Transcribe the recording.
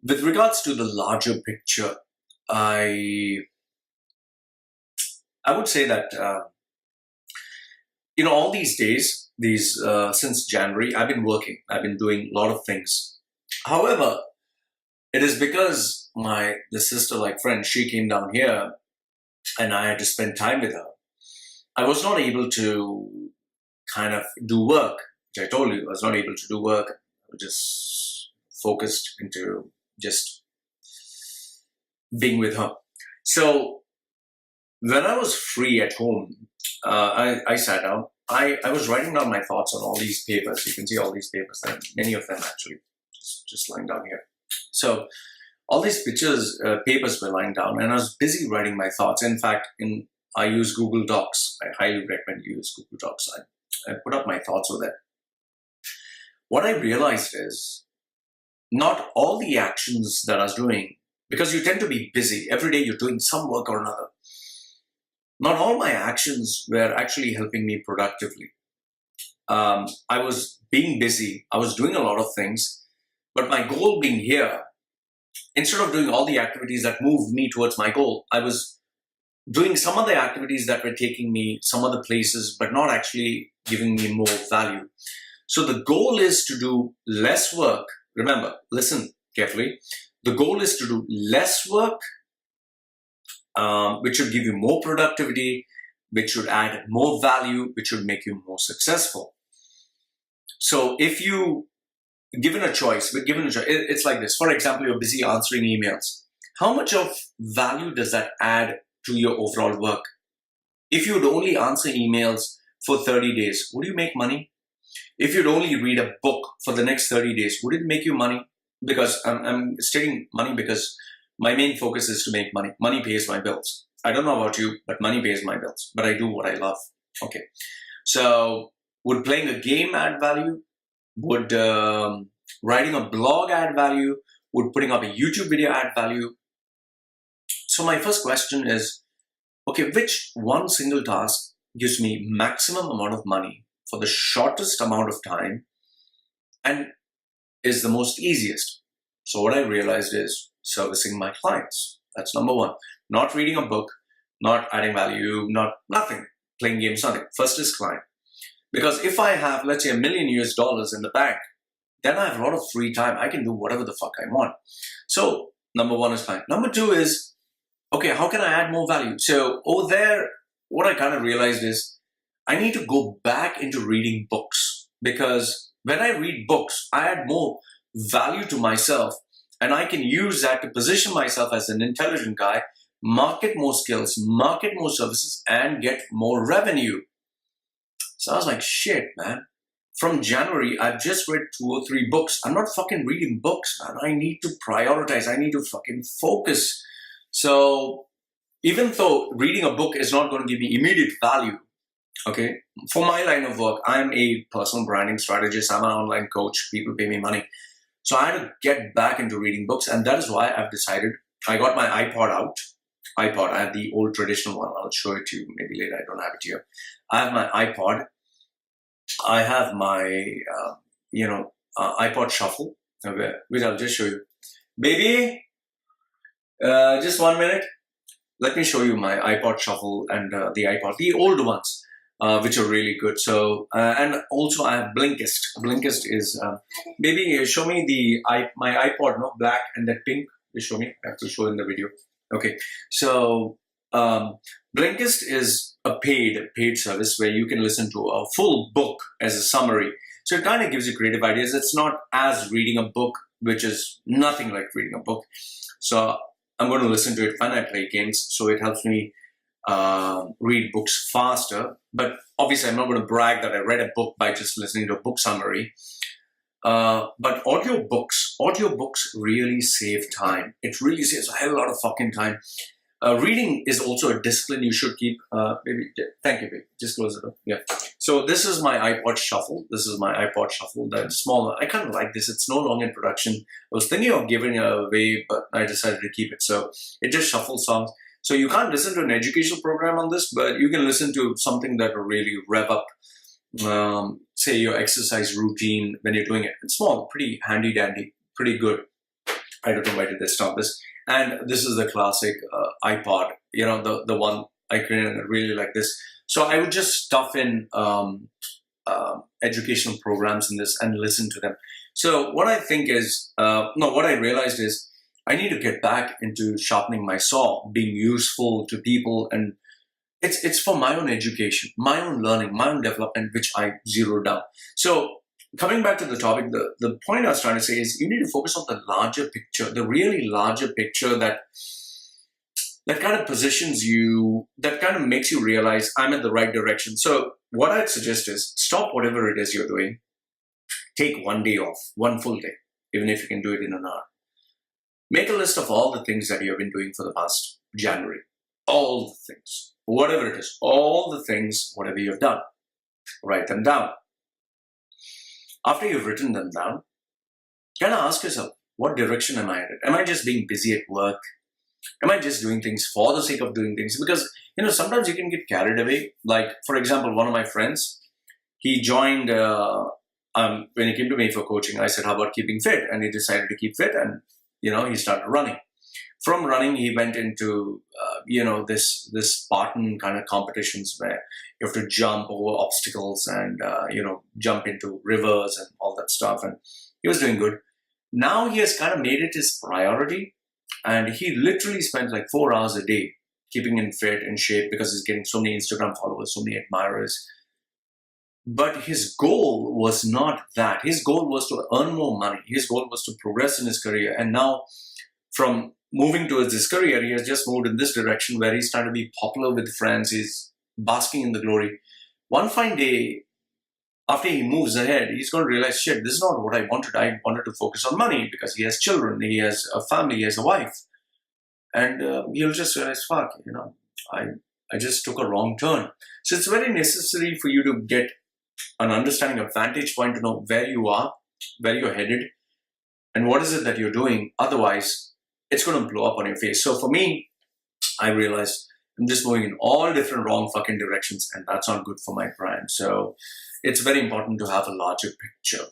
With regards to the larger picture, I I would say that all these days, since January, I've been working. I've been doing a lot of things. However, it is because the sister, like friend, she came down here, and I had to spend time with her. I was not able to kind of do work, which I told you I was not able to do work. I was just focused into just being with her. So when I was free at home, I sat down. I was writing down my thoughts on all these papers. You can see all these papers, and many of them actually just lying down here. So all these papers were lying down, and I was busy writing my thoughts. In fact, I use Google Docs. I highly recommend you use Google Docs. I put up my thoughts with it. What I realized is not all the actions that I was doing, because you tend to be busy. Every day you're doing some work or another. Not all my actions were actually helping me productively. I was being busy. I was doing a lot of things. But my goal being here, instead of doing all the activities that moved me towards my goal, I was doing some of the activities that were taking me some other places, but not actually giving me more value. So the goal is to do less work. Remember, listen carefully. The goal is to do less work, which should give you more productivity, which should add more value, which should make you more successful. So if you given a choice, it's like this. For example, you're busy answering emails. How much of value does that add to your overall work? If you'd only answer emails for 30 days, would you make money? If you'd only read a book for the next 30 days, would it make you money? Because I'm stating money because my main focus is to make money. Money pays my bills. I don't know about you, but money pays my bills. But I do what I love. Okay. So would playing a game add value? Would writing a blog add value? Would putting up a YouTube video add value? So my first question is, okay, which one single task gives me maximum amount of money for the shortest amount of time and is the most easiest? So what I realized is servicing my clients. That's number one. Not reading a book, not adding value, nothing, playing games, nothing. First is client. Because if I have, let's say, $1 million in the bank, then I have a lot of free time. I can do whatever the fuck I want. So number one is client. Number two is, okay, how can I add more value? So over there, what I kind of realized is I need to go back into reading books, because when I read books, I add more value to myself, and I can use that to position myself as an intelligent guy, market more skills, market more services, and get more revenue. So I was like, shit, man. From January, I've just read 2 or 3 books. I'm not fucking reading books, man. I need to prioritize. I need to fucking focus. So even though reading a book is not going to give me immediate value, okay, for my line of work, I'm a personal branding strategist. I'm an online coach. People pay me money. So I had to get back into reading books. And that is why I've decided, I got my iPod out. I have the old traditional one. I'll show it to you maybe later. I don't have it here. I have my iPod. I have my, iPod Shuffle, which I'll just show you. Baby, just 1 minute. Let me show you my iPod Shuffle and the iPod, the old ones, which are really good. So, and also I have Blinkist. Blinkist is, baby, show me my iPod, no, black and that pink. Just show me. I have to show in the video. Okay. So, Blinkist is a paid service where you can listen to a full book as a summary. So it kind of gives you creative ideas. It's not as reading a book, which is nothing like reading a book. So I'm going to listen to it when I play games. So it helps me read books faster. But obviously, I'm not going to brag that I read a book by just listening to a book summary. But audiobooks really save time. It really saves a hell of a lot of fucking time. Reading is also a discipline you should keep. Baby, thank you, baby. Just close it up. Yeah. So this is my iPod Shuffle. That's small. I kind of like this. It's no longer in production. I was thinking of giving it away, but I decided to keep it. So it just shuffles songs. So you can't listen to an educational program on this, but you can listen to something that will really rev up, say, your exercise routine when you're doing it. It's small, pretty handy dandy, pretty good. I don't know why did they stop this. And this is the classic iPod, the one I really like this. So I would just stuff in educational programs in this and listen to them. So what I think is, what I realized is I need to get back into sharpening my saw, being useful to people, and it's for my own education, my own learning, my own development, which I zeroed down. So coming back to the topic, the point I was trying to say is you need to focus on the larger picture, the really larger picture that kind of positions you, that kind of makes you realize I'm in the right direction. So what I'd suggest is stop whatever it is you're doing. Take one day off, one full day, even if you can do it in an hour. Make a list of all the things that you have been doing for the past January. All the things, whatever it is, all the things, whatever you've done. Write them down. After you've written them down, kind of ask yourself, what direction am I headed? Am I just being busy at work? Am I just doing things for the sake of doing things? Because, sometimes you can get carried away. Like, for example, one of my friends, he joined, when he came to me for coaching, I said, how about keeping fit? And he decided to keep fit and, he started running. From running, he went into, this Spartan kind of competitions where you have to jump over obstacles and, jump into rivers and all that stuff. And he was doing good. Now he has kind of made it his priority. And he literally spends like 4 hours a day keeping in fit, in shape, because he's getting so many Instagram followers, so many admirers. But his goal was not that. His goal was to earn more money. His goal was to progress in his career. And now from moving towards his career, he has just moved in this direction where he's trying to be popular with friends. He's basking in the glory. One fine day, after he moves ahead, he's going to realize, shit, this is not what I wanted. I wanted to focus on money because he has children, he has a family, he has a wife. And he'll just realize, fuck, I just took a wrong turn. So it's very necessary for you to get an understanding, a vantage point to know where you are, where you're headed, and what is it that you're doing. Otherwise, it's going to blow up on your face. So for me, I realized I'm just moving in all different wrong fucking directions, and that's not good for my brand. So it's very important to have a larger picture.